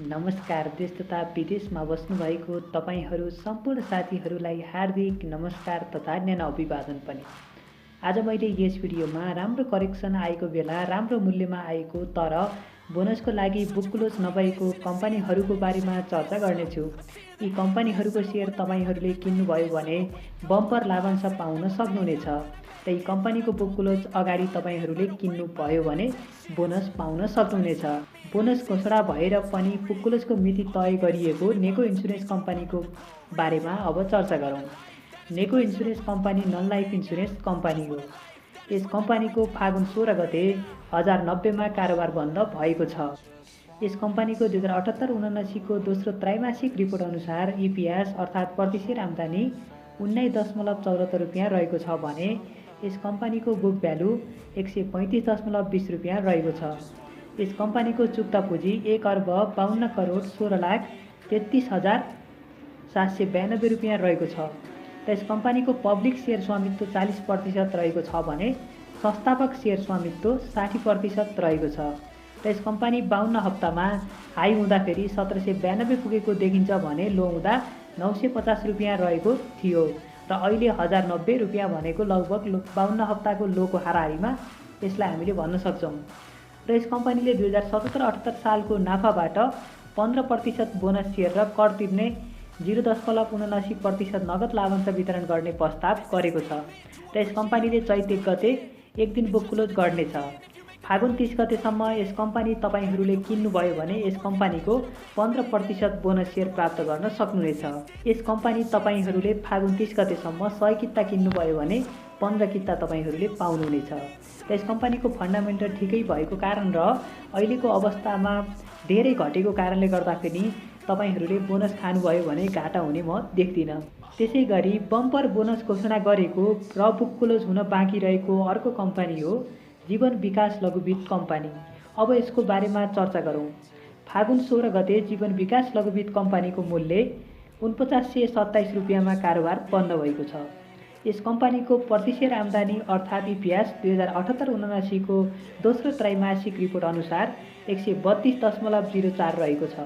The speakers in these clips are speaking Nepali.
नमस्कार। देश तथा विदेशमा बस्नुभएको तपाईहरू सम्पूर्ण साथीहरूलाई हार्दिक नमस्कार तथा न्यानो अभिवादन पनि। आज मैले यस भिडियोमा राम्रो करेक्सन आएको बेला राम्रो मूल्यमा आएको तर बोनसको लागि बुक क्लोज नभएको कम्पनीहरूको बारेमा चर्चा गर्नेछु। यी कम्पनीहरूको सेयर तपाईहरूले किन्नुभयो भने बम्पर लाभांश पाउन सक्नुहुनेछ र यी कम्पनीको बुक क्लोज अगाडि तपाईहरूले किन्नुभयो भने बोनस पाउन सक्नुहुनेछ। बोनस घोषणा भएर पनि बुक क्लोजको मिति तय गरिएको नेको इन्सुरेन्स कम्पनीको बारेमा अब चर्चा गरौँ। नेको insurance company non life insurance company हो। यस कम्पनीको फागुन 16 गते 1090 कारोबार बन्द भएको छ। यस कम्पनीको 2078-79 को दोस्रो त्रैमासिक रिपोर्ट अनुसार इपिएस अर्थात् प्रति शेयर आम्दानी 19.74 रुपियाँ रहेको छ भने यस कम्पनीको बुक भ्यालु 135.20 रुपियाँ रहेको छ। यस कम्पनीको चुक्ता पुँजी 1,52,16,33,792 रुपियाँ रहेको छ र यस कम्पनीको पब्लिक शेयर स्वामित्व 40% रहेको छ भने संस्थापक शेयर स्वामित्व 60% रहेको छ र यस कम्पनी 52 हप्तामा हाई हुँदाखेरि 1792 पुगेको देखिन्छ भने लो हुँदा 950 रुपियाँ रहेको थियो र अहिले 1090 रुपियाँ भनेको लगभग 52 हप्ताको लोको हाराहारीमा यसलाई हामीले भन्न सक्छौँ। र यस कम्पनीले 2077-78 सालको नाफाबाट 15% बोनस सेयर र कर तिर्ने 0.79% नगद लाभांश वितरण गर्ने प्रस्ताव गरेको छ र यस कम्पनीले चैत 1 गते एक दिन बुक क्लोज गर्नेछ। फागुन 30 गतेसम्म यस कम्पनी तपाईहरूले किन्नुभयो भने यस कम्पनीको 15% बोनस सेयर प्राप्त गर्न सक्नुहुनेछ। यस कम्पनी तपाईहरूले फागुन 30 गतेसम्म 100 किता किन्नुभयो भने 15 किता तपाईहरूले पाउनुहुनेछ। र यस कम्पनीको फन्डामेन्टल ठिकै भएको कारण र अहिलेको अवस्थामा धेरै घटेको कारणले गर्दाखेरि तपाईहरूले बोनस खानुभयो भने घाटा हुने म देख्दिनँ। त्यसैगरी बम्पर बोनस घोषणा गरेको र बुक क्लोज हुन बाँकी रहेको अर्को कम्पनी हो जीवन विकास लघुवित्त कम्पनी। अब यसको बारेमा चर्चा गरौँ। फागुन 16 गते जीवन विकास लघुवित्त कम्पनीको मूल्य 4927 रुपियाँमा कारोबार बन्द भएको छ। यस कम्पनीको प्रति शेयर आम्दानी अर्थात् इपिएस 2078-79 को दोस्रो त्रैमासिक रिपोर्ट अनुसार 132.04 रहेको छ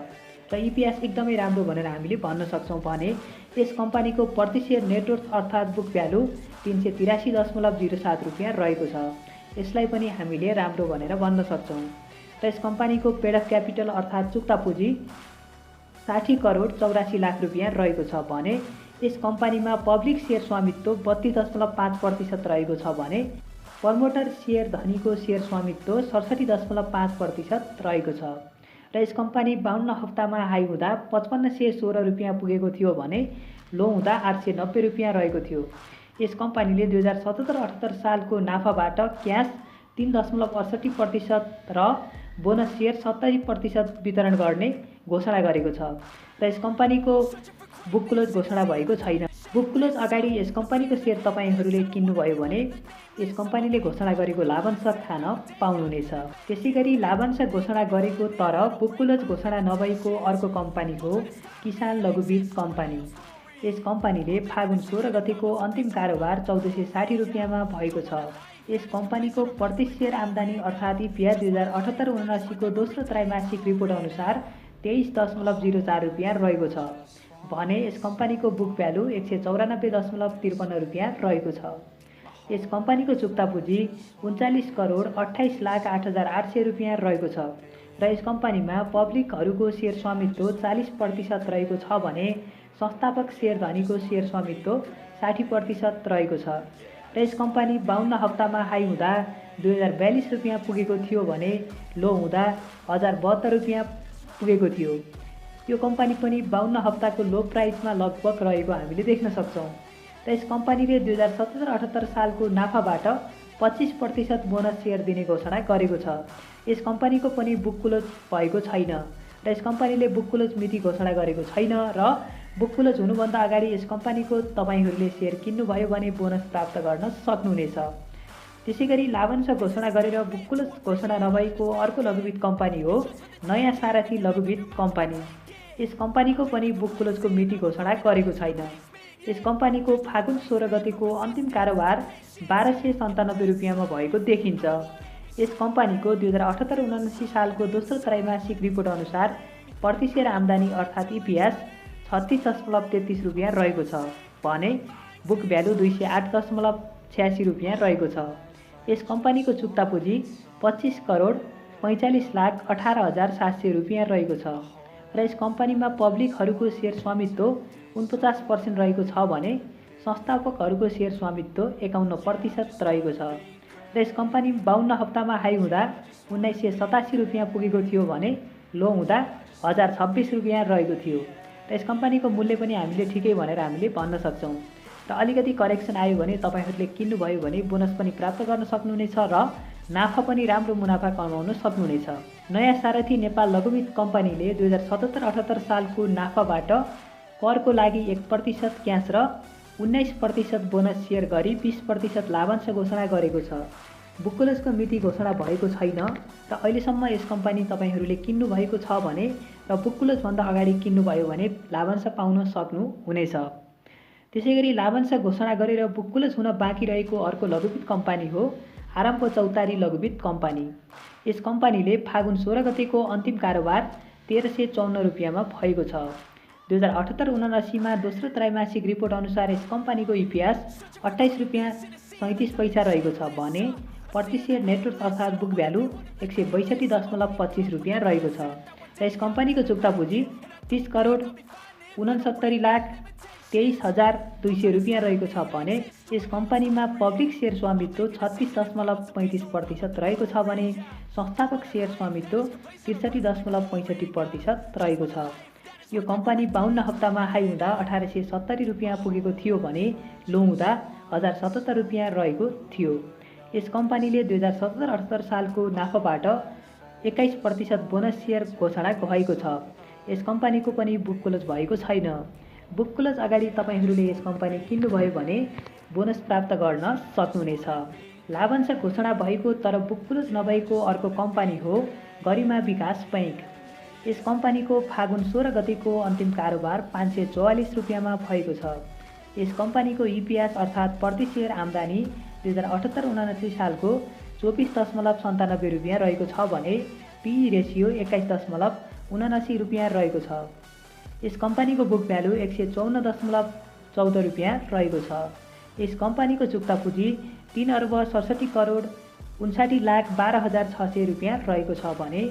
र इपिएस एकदमै राम्रो भनेर हामीले भन्न सक्छौँ भने यस कम्पनीको प्रति शेयर नेटवर्थ अर्थात् बुक भ्यालु 383.07 रुपियाँ रहेको छ। यसलाई पनि हामीले राम्रो भनेर भन्न सक्छौँ र यस कम्पनीको पेड अफ क्यापिटल अर्थात् चुक्ता पुँजी 60,84,00,00,000 रुपियाँ रहेको छ भने यस कम्पनीमा पब्लिक शेयर स्वामित्व 32.5% रहेको छ भने प्रमोटर शेयर धनीको शेयर स्वामित्व 67.5% रहेको छ र यस कम्पनी 52 हप्तामा हाई हुँदा 5516 रुपियाँ पुगेको थियो भने लो हुँदा 890 रुपियाँ रहेको थियो। यस कम्पनीले 2077-78 सालको नाफाबाट क्यास 3.68% र बोनस सेयर 70% वितरण गर्ने घोषणा गरेको छ र यस कम्पनीको बुक क्लोज घोषणा भएको छैन। बुक क्लोज अगाडि यस कम्पनीको सेयर तपाईहरूले किन्नुभयो भने यस कम्पनीले घोषणा गरेको लाभांश खान पाउनुहुनेछ। त्यसैगरी लाभांश घोषणा गरेको तर बुक क्लोज घोषणा नभएको अर्को कम्पनी हो किसान लघुवित्त कम्पनी। यस कम्पनीले फागुन 16 गतेको अन्तिम कारोबार 1460 रुपियाँमा भएको छ। यस कम्पनीको प्रति शेयर आम्दानी अर्थात् इपिएस 2078-79 को दोस्रो त्रैमासिक रिपोर्ट अनुसार 23.04 रुपियाँ रहेको छ भने यस कम्पनीको बुक भ्यालु 194.53 रुपियाँ रहेको छ। यस कम्पनीको चुक्ता पुँजी 39,28,08,800 रुपियाँ रहेको छ र यस कम्पनीमा पब्लिकहरूको शेयर स्वामित्व 40% रहेको छ भने संस्थापक शेयर धनीको शेयर स्वामित्व 60% रहेको छ र यस कम्पनी 52 हप्तामा हाई हुँदा 2042 रुपियाँ पुगेको थियो भने लो हुँदा 1072 रुपियाँ पुगेको थियो। यो कम्पनी पनि 52 हप्ताको लो प्राइसमा लगभग रहेको हामीले देख्न सक्छौँ र यस कम्पनीले 2077-78 सालको नाफाबाट 25% बोनस सेयर दिने घोषणा गरेको छ। यस कम्पनीको पनि बुक क्लोज भएको छैन र यस कम्पनीले बुक क्लोज मिति घोषणा गरेको छैन र बुक क्लोज हुनुभन्दा अगाडि यस कम्पनीको तपाईहरूले सेयर किन्नुभयो भने बोनस प्राप्त गर्न सक्नुहुनेछ। त्यसैगरी लाभांश घोषणा गरेर बुक क्लोज घोषणा नभएको अर्को लघुवित्त कम्पनी हो नयाँ सारथी लघुवित्त कम्पनी। यस कम्पनीको पनि बुक क्लोजको मिति घोषणा गरेको छैन। यस कम्पनीको फागुन 16 गतेको अन्तिम कारोबार 1297 रुपियाँमा भएको देखिन्छ। यस कम्पनीको 2078-79 सालको दोस्रो त्रैमासिक रिपोर्ट अनुसार प्रति सेयर आम्दानी अर्थात् इपिएस 36.33 रुपियाँ रहेको छ भने बुक भ्यालु 208.86 रुपियाँ रहेको छ। यस कम्पनीको चुक्ता पुँजी 25,45,18,700 रुपियाँ रहेको छ र यस कम्पनीमा पब्लिकहरूको सेयर स्वामित्व 49% रहेको छ भने संस्थापकहरूको सेयर स्वामित्व 51% रहेको छ र यस कम्पनी 52 हप्तामा हाई हुँदा 1987 रुपियाँ पुगेको थियो भने लो हुँदा 1026 रुपियाँ रहेको थियो र यस कम्पनीको मूल्य पनि हामीले ठिकै भनेर हामीले भन्न सक्छौँ। र अलिकति करेक्सन आयो भने तपाईहरूले किन्नुभयो भने बोनस पनि प्राप्त गर्न सक्नुहुनेछ र नाफा पनि राम्रो मुनाफा कमाउन सक्नुहुनेछ। नयाँ सारथी नेपाल लघुवित्त कम्पनीले 2077-78 सालको नाफाबाट करको लागि 1% क्यास र 19% बोनस सेयर गरी 20% लाभांश घोषणा गरेको छ। बुक क्लोजको मिति घोषणा भएको छैन र अहिलेसम्म यस कम्पनी तपाईहरूले किन्नुभएको छ भने र बुक क्लोजभन्दा अगाडि किन्नुभयो भने लाभांश पाउन सक्नुहुनेछ। त्यसैगरी लाभांश घोषणा गरेर बुक क्लोज हुन बाँकी रहेको अर्को लघुवित्त कम्पनी हो आरम्भ चौतारी लघुवित्त कम्पनी। यस कम्पनीले फागुन 16 गतेको अन्तिम कारोबार 1354 रुपियाँमा भएको छ। 2078-79 दोस्रो त्रैमासिक रिपोर्ट अनुसार यस कम्पनीको इपिएस 28 रुपियाँ 37 पैसा रहेको छ भने प्रति सेयर नेटवर्थ अर्थात् बुक भ्यालु 162.25 रुपियाँ रहेको छ र यस कम्पनीको चुक्ता पुँजी 30,69,23,200 रुपियाँ रहेको छ भने यस कम्पनीमा पब्लिक सेयर स्वामित्व 36.35% रहेको छ भने संस्थापक सेयर स्वामित्व 63.65% रहेको छ। यो कम्पनी 52 हप्तामा हाई हुँदा 1870 रुपियाँ पुगेको थियो भने लो हुँदा 1077 रुपियाँ रहेको थियो। यस कम्पनीले 2077-78 सालको नाफाबाट 21% बोनस सेयर घोषणा भएको छ। यस कम्पनीको पनि बुक क्लोज भएको छैन। बुक क्लोज अगाडि तपाईहरूले यस कम्पनी किन्नुभयो भने बोनस प्राप्त गर्न सक्नुहुनेछ। लाभांश घोषणा भएको तर बुक क्लोज नभएको अर्को कम्पनी हो गरिमा विकास बैंक। यस कम्पनीको फागुन 16 गतेको अन्तिम कारोबार 544 रुपियाँमा भएको छ। यस कम्पनीको इपिएस अर्थात् प्रति सेयर आम्दानी 2078-79 सालको 24.97 रुपियाँ रहेको छ भने पी रेसियो 21.79 रुपियाँ रहेको छ। यस कम्पनीको बुक भ्यालु 154.14 रुपियाँ रहेको छ। यस कम्पनीको चुक्ता पुँजी 3,67,59,12,600 रुपियाँ रहेको छ भने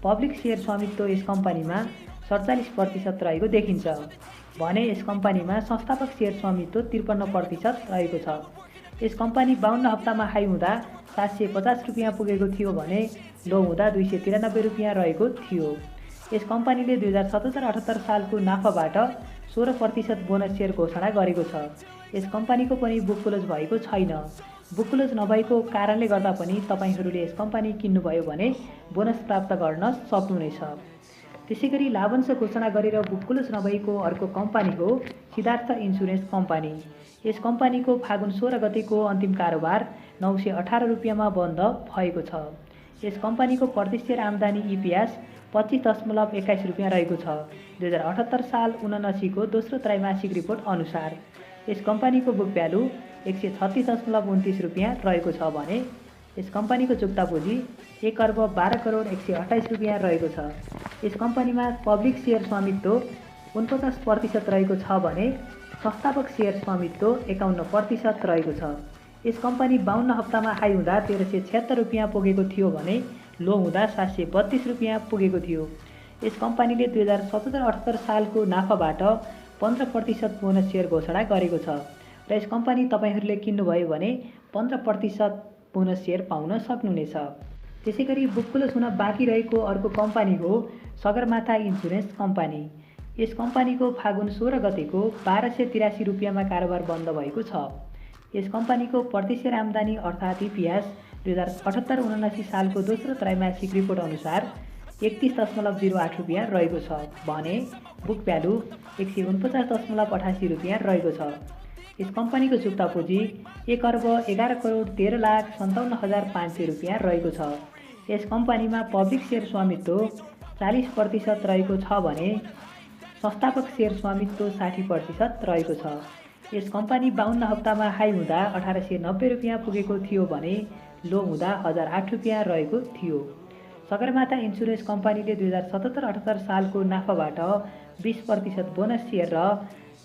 पब्लिक सेयर स्वामित्व यस कम्पनीमा 47% रहेको देखिन्छ भने यस कम्पनीमा संस्थापक सेयर स्वामित्व 53% रहेको छ। यस कम्पनी 52 हप्तामा हाई हुँदा 750 रुपियाँ पुगेको थियो भने लो हुँदा 293 रुपियाँ रहेको थियो। यस कम्पनीले 2077-78 सालको नाफाबाट 16% बोनस सेयर घोषणा गरेको छ। यस कम्पनीको पनि बुक क्लोज भएको छैन। बुक क्लोज नभएको कारणले गर्दा पनि तपाईहरूले यस कम्पनी किन्नुभयो भने बोनस प्राप्त गर्न सक्नुहुनेछ। त्यसैगरी लाभांश घोषणा गरेर बुक क्लोज नभएको अर्को कम्पनी हो सिद्धार्थ इन्सुरेन्स कम्पनी। यस कम्पनीको फागुन 16 गतेको अन्तिम कारोबार 918 रुपियाँमा बन्द भएको छ। यस कम्पनीको प्रति सेयर आम्दानी इपिएस 25.21 रुपियाँ रहेको छ 2078 साल 79 को दोस्रो त्रैमासिक रिपोर्ट अनुसार। यस कम्पनीको बुक भ्यालु 136.29 रुपियाँ रहेको छ भने यस कम्पनीको चुक्ता पुँजी 1,12,128 रुपियाँ रहेको छ। यस कम्पनीमा पब्लिक सेयर स्वामित्व 49% रहेको छ भने संस्थापक सेयर स्वामित्व 51% रहेको छ। यस कम्पनी 52 हप्तामा हाई हुँदा 1376 रुपियाँ पुगेको थियो भने लो हुँदा 732 रुपियाँ पुगेको थियो। यस कम्पनीले 2077-78 सालको नाफाबाट 15% बोनस सेयर घोषणा गरेको छ र यस कम्पनी तपाईहरूले किन्नुभयो भने 15% बोनस सेयर पाउन सक्नुहुनेछ। त्यसैगरी बुक क्लोज हुन बाँकी रहेको अर्को कम्पनी हो सगरमाथा इन्सुरेन्स कम्पनी। यस कम्पनीको फागुन 16 गतेको 1283 रुपियाँमा कारोबार बन्द भएको छ। यस कम्पनीको प्रति सेयर आम्दानी अर्थात् इपिएस 2078-79 सालको दोस्रो त्रैमासिक रिपोर्ट अनुसार 31.08 रुपियाँ रहेको छ भने बुक भ्यालु 149.88 रुपियाँ रहेको छ। यस कम्पनीको चुक्ता पुँजी 1,11,13,57,500 रुपियाँ रहेको छ। यस कम्पनीमा पब्लिक सेयर स्वामित्व 40% रहेको छ भने संस्थापक सेयर स्वामित्व 60% रहेको छ। यस कम्पनी 52 हप्तामा हाई हुँदा 1890 रुपियाँ पुगेको थियो भने लो हुँदा 1008 रुपियाँ रहेको थियो। सगरमाथा इन्सुरेन्स कम्पनीले 2077-78 सालको नाफाबाट 20% बोनस सेयर र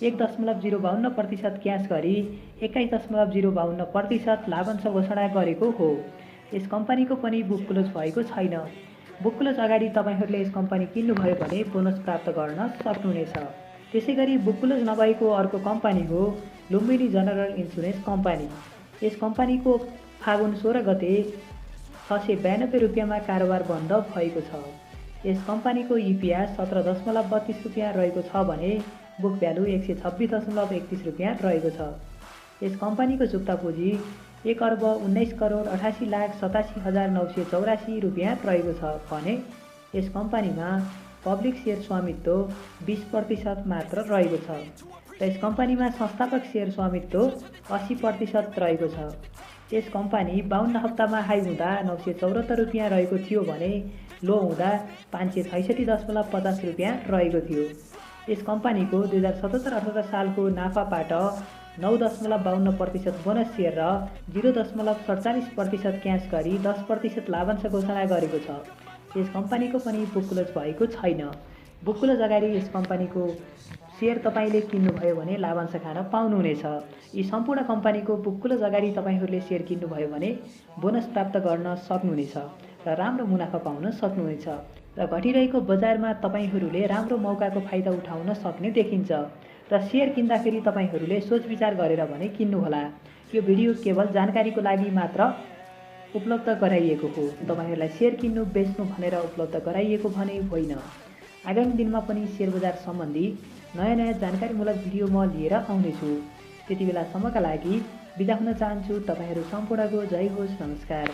1.052% क्यास गरी 21.052% लाभांश घोषणा गरेको हो। यस कम्पनीको पनि बुक क्लोज भएको छैन। बुक क्लोज अगाडि तपाईँहरूले यस कम्पनी किन्नुभयो भने बोनस प्राप्त गर्न सक्नुहुनेछ। त्यसैगरी बुक क्लोज नभएको अर्को कम्पनी हो लुम्बिनी जनरल इन्सुरेन्स कम्पनी। यस कम्पनीको फागुन 16 गते 692 रुपियाँमा कारोबार बन्द भएको छ। यस कम्पनीको इपिएस 17.32 रुपियाँ रहेको छ भने बुक भ्यालु 126.31 रुपियाँ रहेको छ। यस कम्पनीको चुक्ता पुँजी 1,19,88,87,984 रुपियाँ रहेको छ भने यस कम्पनीमा पब्लिक सेयर स्वामित्व 20% मात्र रहेको छ र यस कम्पनीमा संस्थापक सेयर स्वामित्व 80% रहेको छ। यस कम्पनी 52 हप्तामा हाई हुँदा 974 रुपियाँ रहेको थियो भने लो हुँदा 566.50 रुपियाँ रहेको थियो। यस कम्पनीको 2077-78 सालको नाफाबाट 9.52% बोनस सेयर र 0.47% क्यास गरी 10% लाभांश घोषणा गरेको छ। यस कम्पनीको पनि बुक क्लोज भएको छैन। बुक क्लोज अगाडि यस कम्पनीको सेयर तपाईँले किन्नुभयो भने लाभांश खान पाउनुहुनेछ। यी सम्पूर्ण कम्पनीको बुक क्लोज अगाडि तपाईँहरूले सेयर किन्नुभयो भने बोनस प्राप्त गर्न सक्नुहुनेछ र राम्रो मुनाफा पाउन सक्नुहुनेछ र घटिरहेको बजारमा तपाईँहरूले राम्रो मौकाको फाइदा उठाउन सक्ने देखिन्छ र सेयर किन्दाखेरि तपाईँहरूले सोच विचार गरेर भने किन्नुहोला। यो भिडियो केवल जानकारीको लागि मात्र उपलब्ध गराइएको हो। तपाईँहरूलाई सेयर किन्नु बेच्नु भनेर उपलब्ध गराइएको भने होइन। आगामी दिनमा पनि सेयर बजार सम्बन्धी नयाँ जानकारीमूलक भिडियो म लिएर आउनेछु। त्यति बेलासम्मका लागि बिदा हुन चाहन्छु। तपाईँहरू सम्पूर्णको जय होस्। नमस्कार।